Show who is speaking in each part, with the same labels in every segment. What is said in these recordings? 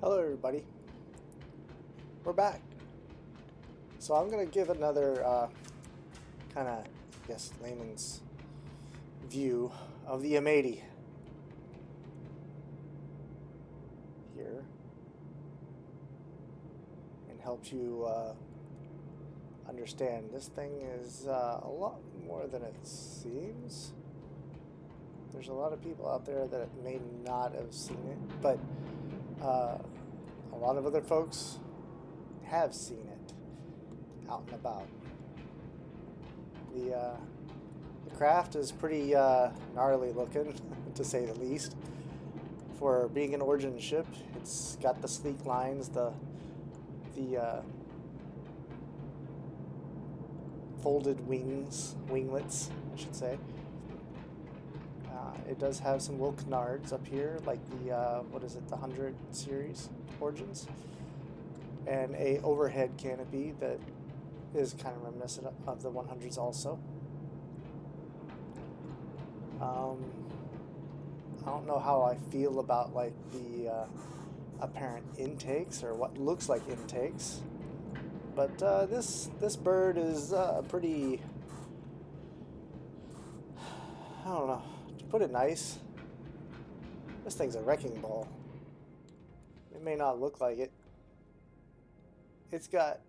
Speaker 1: Hello everybody, we're back. So I'm going to give another kind of, I guess, layman's view of the M80 here and help you understand. This thing is a lot more than it seems. There's a lot of people out there that may not have seen it, but a lot of other folks have seen it out and about. The craft is pretty gnarly looking, to say the least. For being an Origin ship, it's got the sleek lines, the folded winglets, I should say. It does have some little canards up here, like the, what is it, the 100 series Origins. And a overhead canopy that is kind of reminiscent of the 100s also. I don't know how I feel about like the apparent intakes, or what looks like intakes. But this bird is pretty, I don't know, to put it nice, this thing's a wrecking ball. It may not look like it. It's got,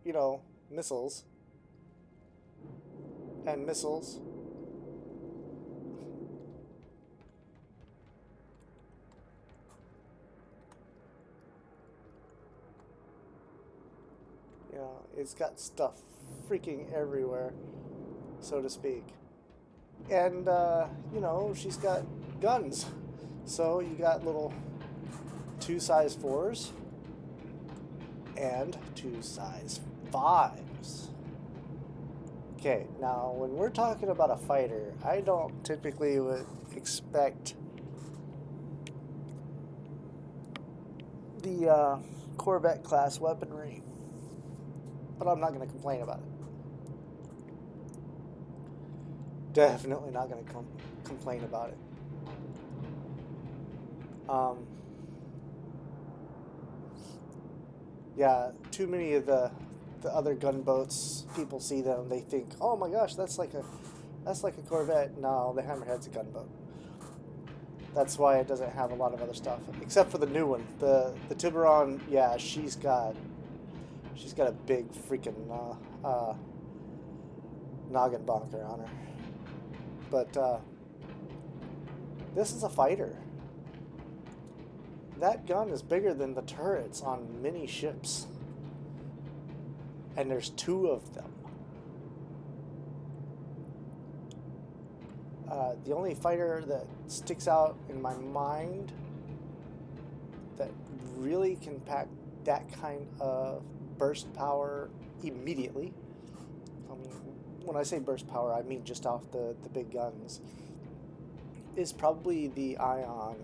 Speaker 1: you know, missiles and missiles. You know, it's got stuff freaking everywhere, so to speak. And, you know, she's got guns. So you got little 2 size 4s and 2 size 5s. Okay, now when we're talking about a fighter, I don't typically would expect the Corvette class weaponry, but I'm not going to complain about it. Definitely not going to complain about it. Yeah, too many of the other gunboats, people see them, they think, oh my gosh, that's like a Corvette. No, the Hammerhead's a gunboat. That's why it doesn't have a lot of other stuff, except for the new one, the Tiburon. Yeah, she's got a big freaking noggin bonker on her. But this is a fighter. That gun is bigger than the turrets on many ships. And there's 2 of them. The only fighter that sticks out in my mind that really can pack that kind of burst power immediately, I mean, when I say burst power, I mean just off the big guns, is probably the Ion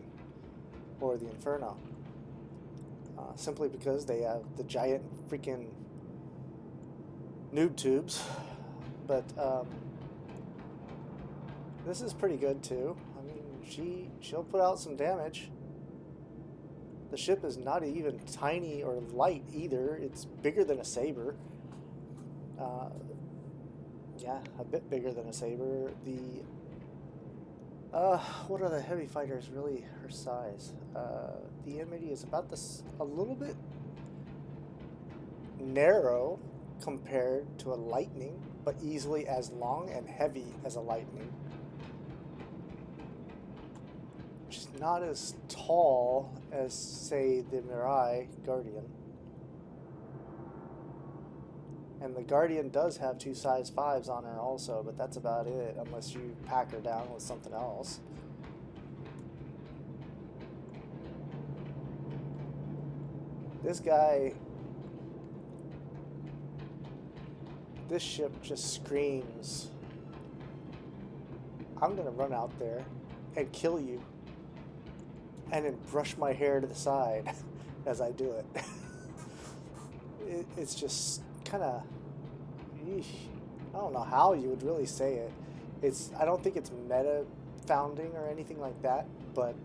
Speaker 1: or the Inferno. Simply because they have the giant freaking noob tubes. But this is pretty good too. I mean, she'll put out some damage. The ship is not even tiny or light either. It's bigger than a Saber. Yeah, a bit bigger than a Saber. What are the heavy fighters really her size? The M80 is about this, a little bit narrow compared to a Lightning, but easily as long and heavy as a Lightning. She's not as tall as, say, the Mirai Guardian. And the Guardian does have 2 size 5s on her also, but that's about it, unless you pack her down with something else. This guy, this ship just screams, I'm gonna run out there and kill you, and then brush my hair to the side as I do it. It's just kind of, I don't know how you would really say it. I don't think it's meta founding or anything like that, but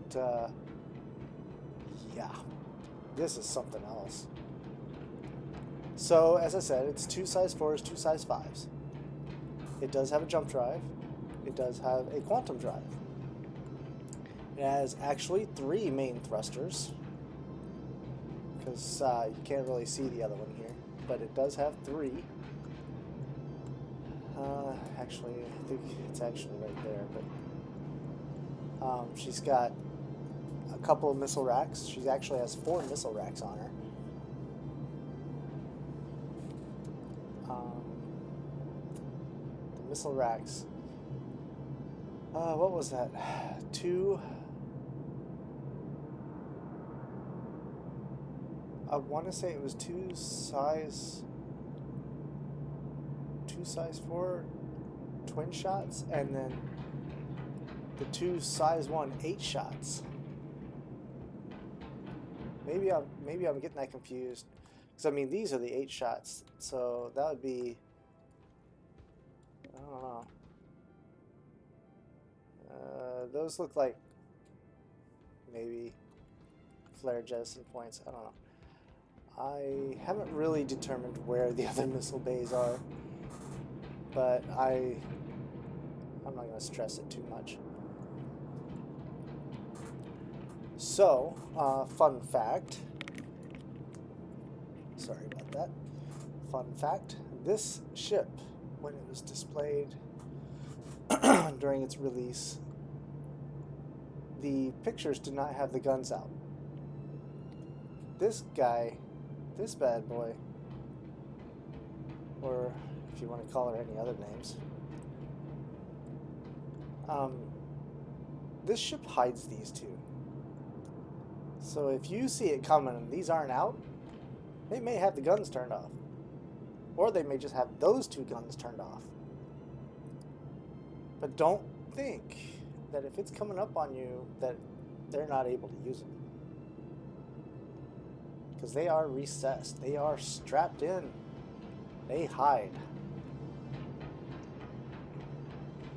Speaker 1: yeah, This is something else. So, as I said, it's 2 size 4s, 2 size 5s. It does have a jump drive. It does have a quantum drive. It has actually 3 main thrusters, because you can't really see the other one here, but it does have 3. Actually, I think it's actually right there, but she's got a couple of missile racks. She actually has 4 missile racks on her. The missile racks, what was that? 2, I want to say it was 2 size 4 twin shots, and then the 2 size 1 8 shots. Maybe I'm getting that confused, because I mean these are the 8 shots, so that would be, I don't know. Those look like maybe flare jettison points. I don't know. I haven't really determined where the other missile bays are, but I'm not going to stress it too much. So, fun fact. Sorry about that. Fun fact. This ship, when it was displayed during its release, the pictures did not have the guns out. This guy, this bad boy, or if you want to call her any other names, this ship hides these 2. So if you see it coming and these aren't out, they may have the guns turned off. Or they may just have those 2 guns turned off. But don't think that if it's coming up on you that they're not able to use them. Because they are recessed. They are strapped in. They hide.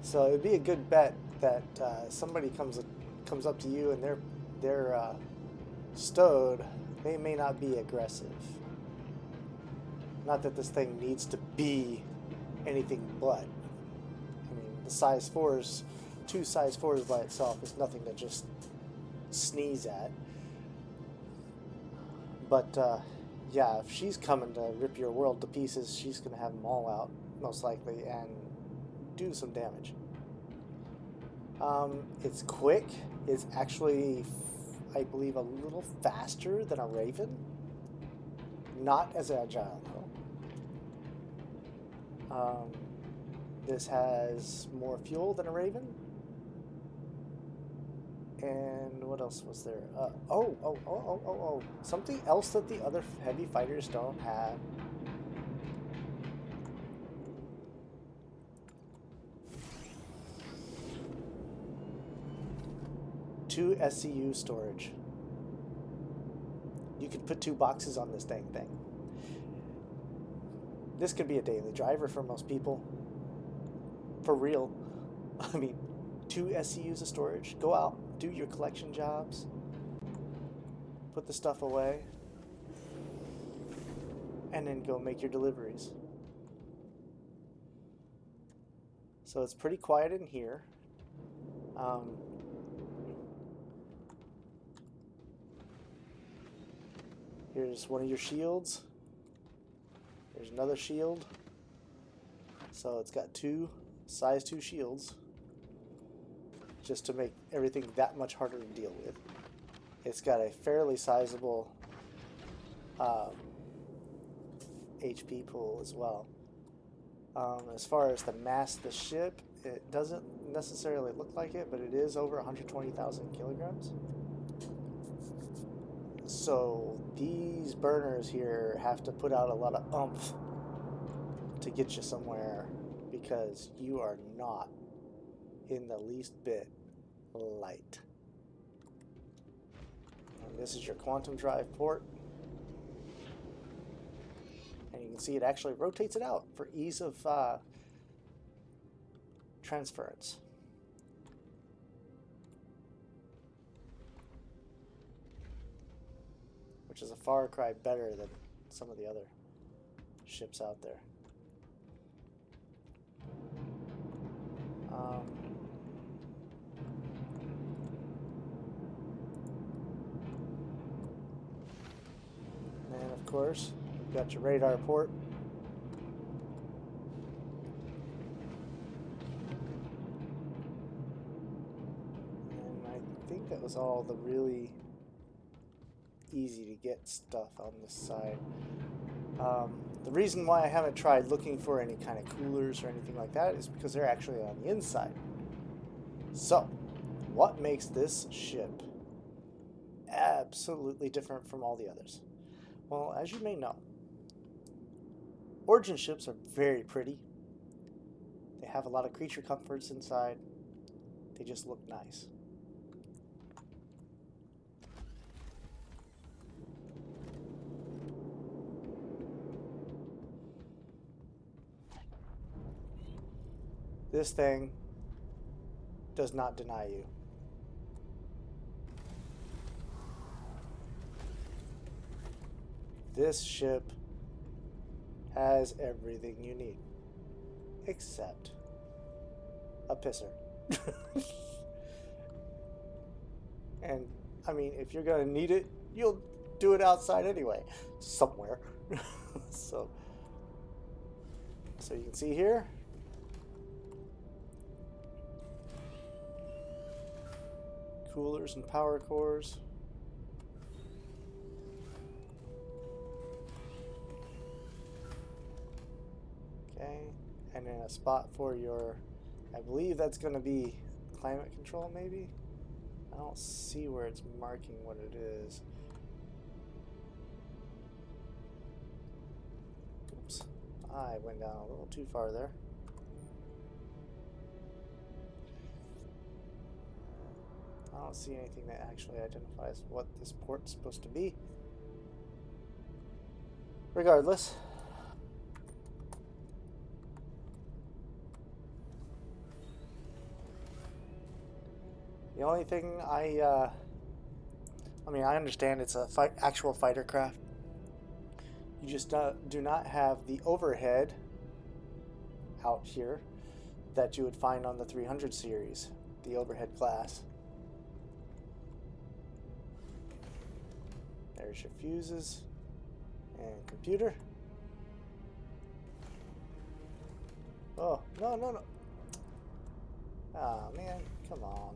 Speaker 1: So it'd be a good bet that somebody comes up to you and they're stowed. They may not be aggressive. Not that this thing needs to be anything but. I mean, the size 4s, 2 size 4s by itself is nothing to just sneeze at. But yeah, if she's coming to rip your world to pieces, she's going to have them all out, most likely, and do some damage. It's quick. It's actually, I believe, a little faster than a Raven. Not as agile, though. This has more fuel than a Raven. And what else was there? Oh. Something else that the other heavy fighters don't have. Two SCU storage. You could put 2 boxes on this dang thing. This could be a daily driver for most people. For real. I mean, 2 SCUs of storage. Go out, do your collection jobs, put the stuff away, and then go make your deliveries. So it's pretty quiet in here. Here's one of your shields. There's another shield. So it's got 2 size 2 shields, just to make everything that much harder to deal with. It's got a fairly sizable HP pool as well. As far as the mass of the ship, it doesn't necessarily look like it, but it is over 120,000 kilograms. So these burners here have to put out a lot of oomph to get you somewhere, because you are not in the least bit light. And this is your quantum drive port. And you can see it actually rotates it out for ease of transference. which is a far cry better than some of the other ships out there. And of course, you've got your radar port. And I think that was all the really easy to get stuff on this side. The reason why I haven't tried looking for any kind of coolers or anything like that is because they're actually on the inside. So, what makes this ship absolutely different from all the others? Well, as you may know, Origin ships are very pretty. They have a lot of creature comforts inside. They just look nice. This thing does not deny you. This ship has everything you need, except a pisser. And, I mean, if you're going to need it, you'll do it outside anyway, somewhere. So you can see here, coolers and power cores. Okay, and then a spot for your, I believe that's going to be climate control maybe? I don't see where it's marking what it is. Oops, I went down a little too far there. I don't see anything that actually identifies what this port's supposed to be. Regardless, the only thing I mean, I understand it's a actual fighter craft. You just do not have the overhead out here that you would find on the 300 series, the overhead class. There's your fuses and computer. Oh, no. Oh, man, come on.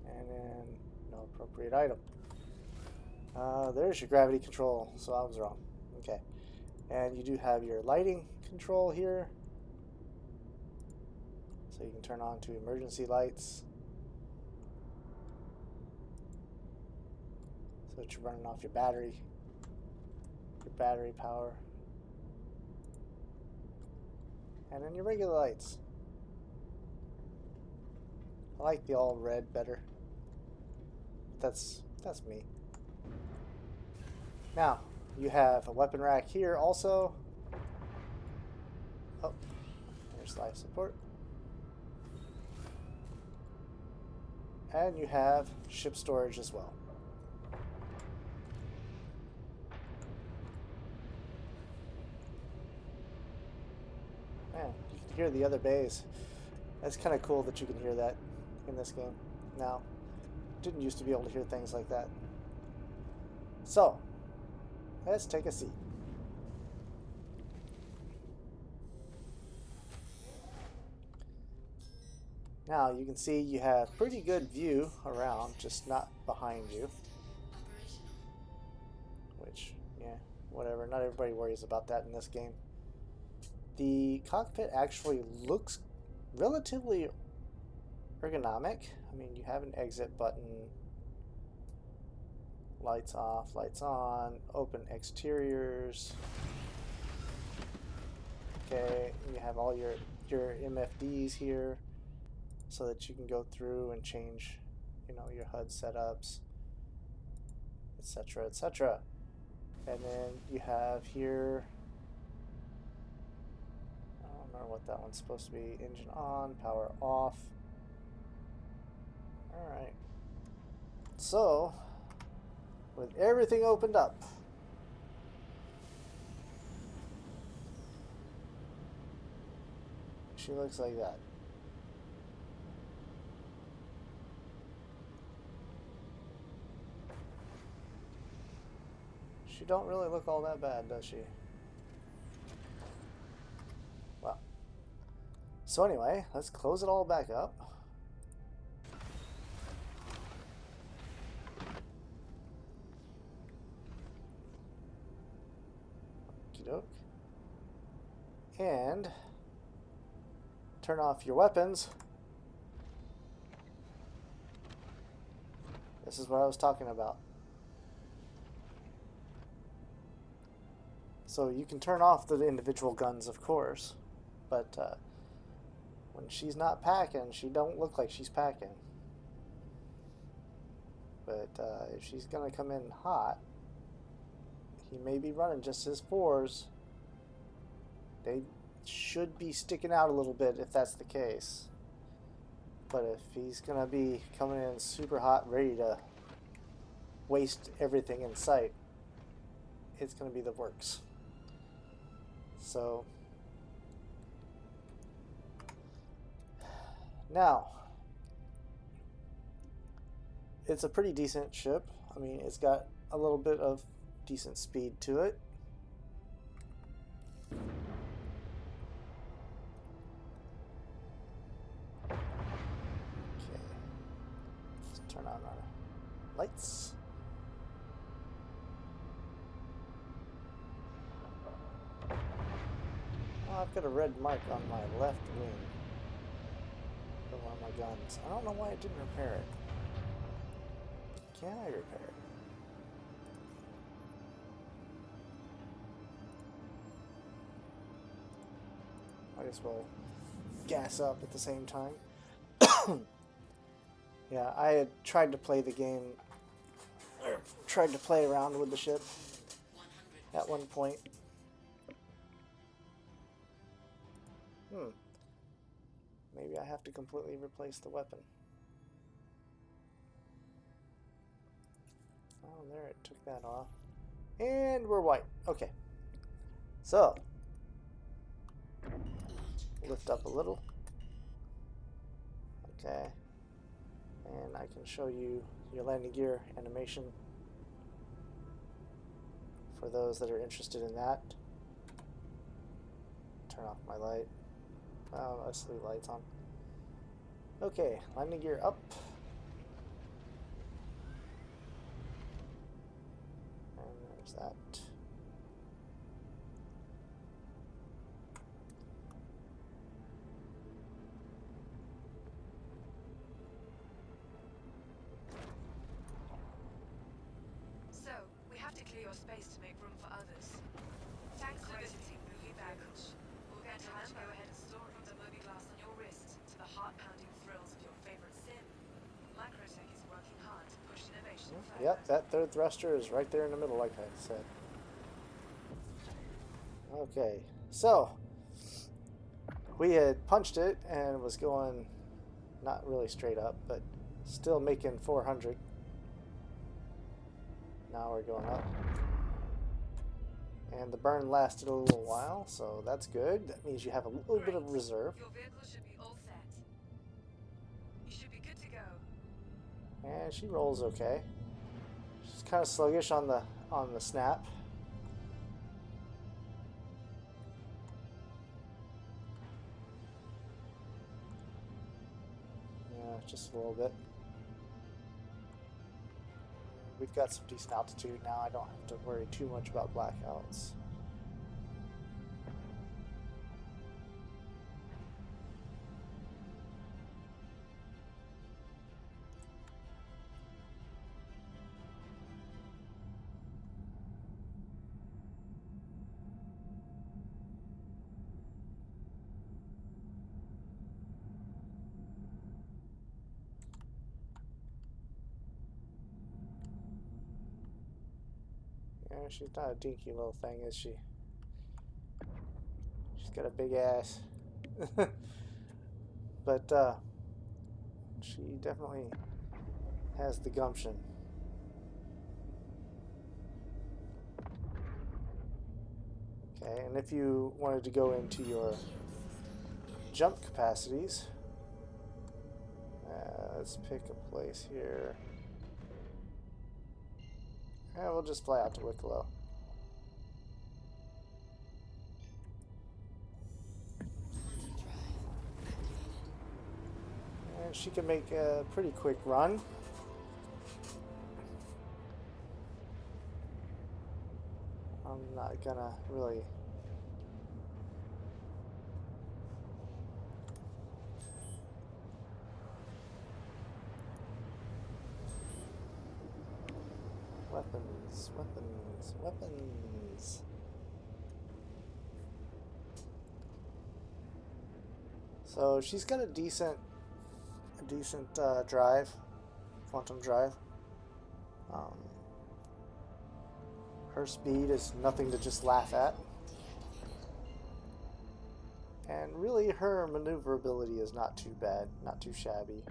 Speaker 1: And then no appropriate item. There's your gravity control, so I was wrong. Okay. And you do have your lighting control here. So you can turn on to emergency lights. So that you're running off your battery power. And then your regular lights. I like the all red better. That's me. Now, you have a weapon rack here also. Oh, there's life support. And you have ship storage as well. Man, you can hear the other bays. That's kind of cool that you can hear that in this game. Now, didn't used to be able to hear things like that. So, let's take a seat. Now you can see you have pretty good view around, just not behind you. Which, yeah, whatever. Not everybody worries about that in this game. The cockpit actually looks relatively ergonomic. I mean, you have an exit button. Lights off, lights on, open exteriors. Okay, you have all your MFDs here so that you can go through and change, you know, your HUD setups. etc., etc. And then you have here, I don't remember what that one's supposed to be. Engine on, power off. Alright. So, with everything opened up, she looks like that. She don't really look all that bad, does she? Well. So anyway, let's close it all back up. Okey-doke. And turn off your weapons. This is what I was talking about. So you can turn off the individual guns, of course, but when she's not packing, she don't look like she's packing. But if she's gonna come in hot, he may be running just his 4s. They should be sticking out a little bit if that's the case. But if he's gonna be coming in super hot, ready to waste everything in sight, it's gonna be the works. So now, it's a pretty decent ship. I mean, it's got a little bit of decent speed to it. Okay, let's turn on our lights. Oh, I've got a red mark on my left wing for one of my guns. I don't know why it didn't repair it. Can I repair it? I guess we'll gas up at the same time. Yeah, I had tried to play the game, or tried to play around with the ship at one point. Maybe I have to completely replace the weapon. Oh, there, it took that off. And we're white. Okay. So, lift up a little. Okay. And I can show you your landing gear animation for those that are interested in that. Turn off my light. Oh, let's leave lights on. Okay, landing gear up. And there's that.
Speaker 2: So, we have to clear your space to make room for others. Thanks for visiting Movie Baggage. We'll get to go ahead and store it from the movie glass on your wrist to the heart-pounding thrills of your favorite sim. Microtech is working hard to push innovation further.
Speaker 1: Yep, that third thruster is right there in the middle, like I said. Okay, so we had punched it and was going not really straight up, but still making 400. Now we're going up. And the burn lasted a little while, so that's good. That means you have a little bit of reserve.
Speaker 2: Your vehicle should be all set. You should be good to go.
Speaker 1: And she rolls okay. She's kind of sluggish on the snap. Yeah, just a little bit. We've got some decent altitude now. I don't have to worry too much about blackouts. she's not a dinky little thing, is she? She's got a big ass. But she definitely has the gumption. Okay, and if you wanted to go into your jump capacities, let's pick a place here. Yeah, we'll just fly out to Wicklow. And she can make a pretty quick run. I'm not gonna really weapons, weapons, weapons. So she's got a decent drive, quantum drive. Her speed is nothing to just laugh at. And really her maneuverability is not too bad, not too shabby.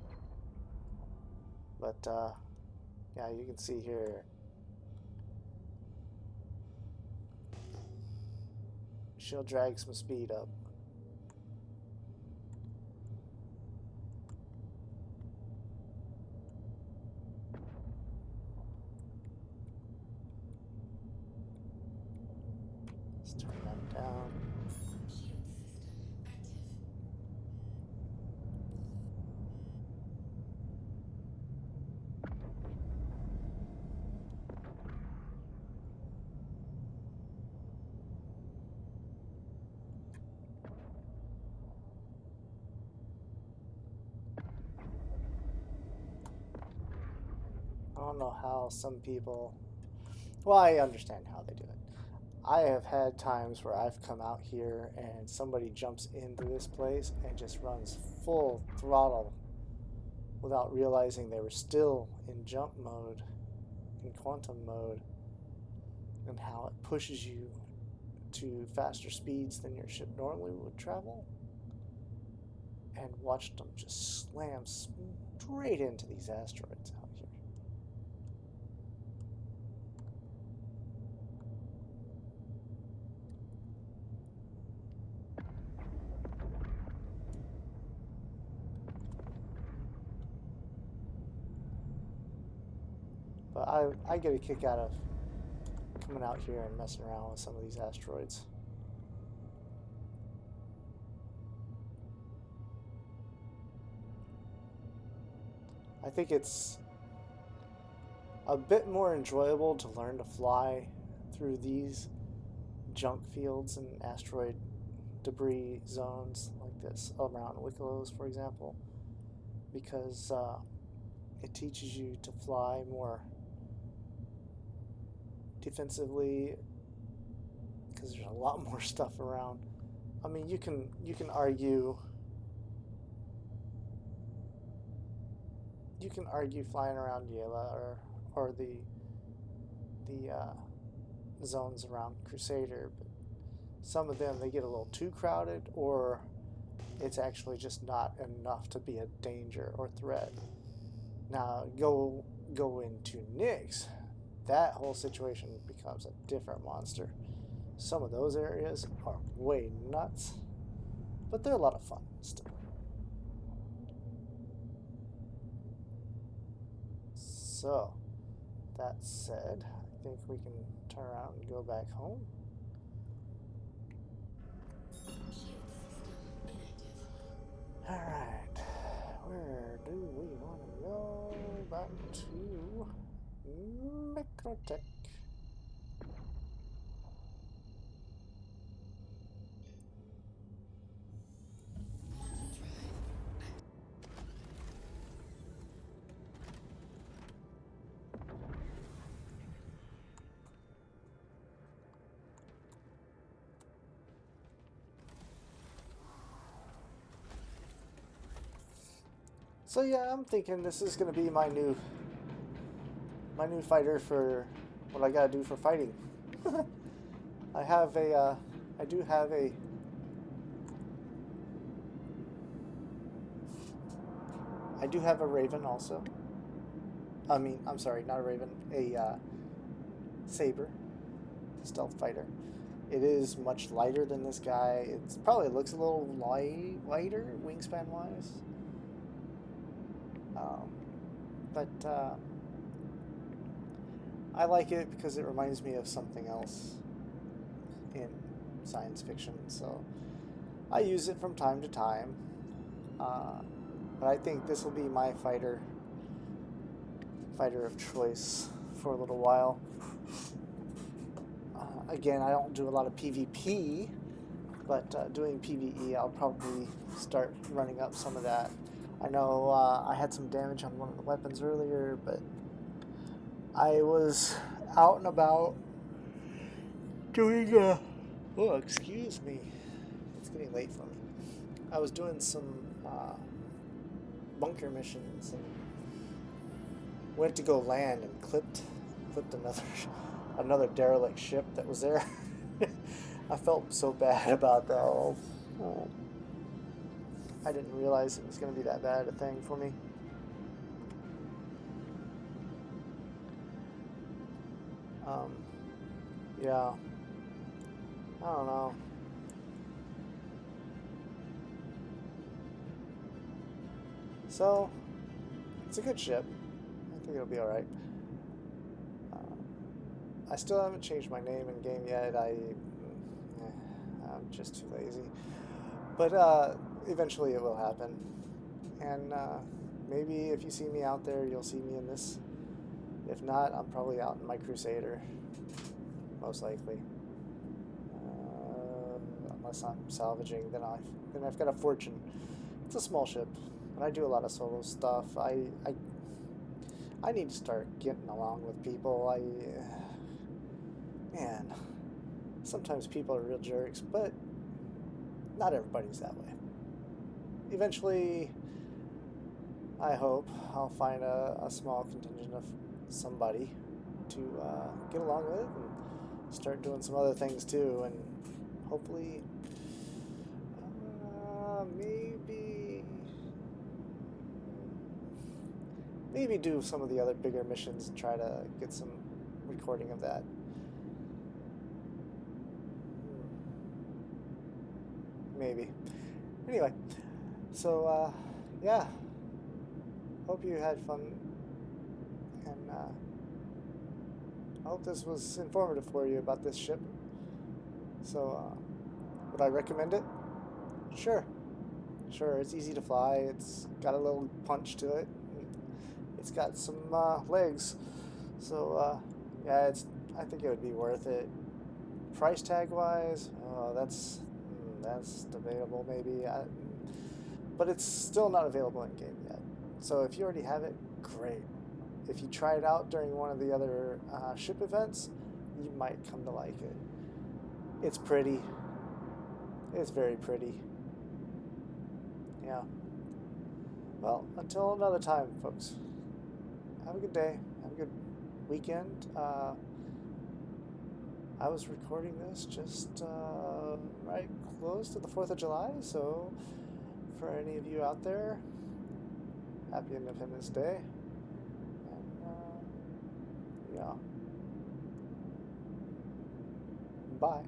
Speaker 1: But yeah, you can see here she'll drag some speed up. Let's turn that down. I don't know how some people, well, I understand how they do it. I have had times where I've come out here and somebody jumps into this place and just runs full throttle without realizing they were still in jump mode, in quantum mode, and how it pushes you to faster speeds than your ship normally would travel. And watched them just slam straight into these asteroids out here. But I get a kick out of coming out here and messing around with some of these asteroids. I think it's a bit more enjoyable to learn to fly through these junk fields and asteroid debris zones like this around Wicklow's, for example, because it teaches you to fly more defensively because there's a lot more stuff around. I mean, you can argue flying around Yela or the zones around Crusader, but some of them they get a little too crowded, or it's actually just not enough to be a danger or threat. Now go into Nyx, that whole situation becomes a different monster. Some of those areas are way nuts, but they're a lot of fun still. So, that said, I think we can turn around and go back home. Alright, where do we want to go? Back to Microtech. So yeah, I'm thinking this is going to be my new fighter for what I got to do for fighting. I have a, I do have a, I do have a Raven also. I mean, I'm sorry, not a Raven, a Saber, stealth fighter. It is much lighter than this guy. It probably looks a little lighter wingspan wise. But I like it because it reminds me of something else in science fiction. So I use it from time to time. But I think this will be my fighter of choice for a little while. Again, I don't do a lot of PvP, but doing PvE, I'll probably start running up some of that. I know I had some damage on one of the weapons earlier, but I was out and about doing oh, excuse me. It's getting late for me. I was doing some bunker missions and went to go land and clipped another derelict ship that was there. I felt so bad about that. Oh, I didn't realize it was going to be that bad a thing for me. Yeah. I don't know. So, it's a good ship. I think it'll be alright. I still haven't changed my name in game yet. I'm just too lazy. But eventually it will happen. And maybe if you see me out there, you'll see me in this. If not, I'm probably out in my Crusader. Most likely. Unless I'm salvaging, then I've got a Fortune. It's a small ship, and I do a lot of solo stuff. I need to start getting along with people. Man, sometimes people are real jerks, but not everybody's that way. Eventually, I hope I'll find a small contingent of somebody to get along with and start doing some other things too, and hopefully maybe do some of the other bigger missions and try to get some recording of that. Maybe. Anyway, so yeah, hope you had fun, and I hope this was informative for you about this ship. So would I recommend it? Sure, it's easy to fly. It's got a little punch to it. It's got some legs, so yeah, I think it would be worth it. Price tag wise, that's debatable maybe, but it's still not available in game yet. So if you already have it, great. If you try it out during one of the other ship events, you might come to like it. It's pretty. It's very pretty. Yeah. Well, until another time, folks. Have a good day. Have a good weekend. I was recording this just right close to the 4th of July, so for any of you out there, happy Independence Day. And yeah. Bye.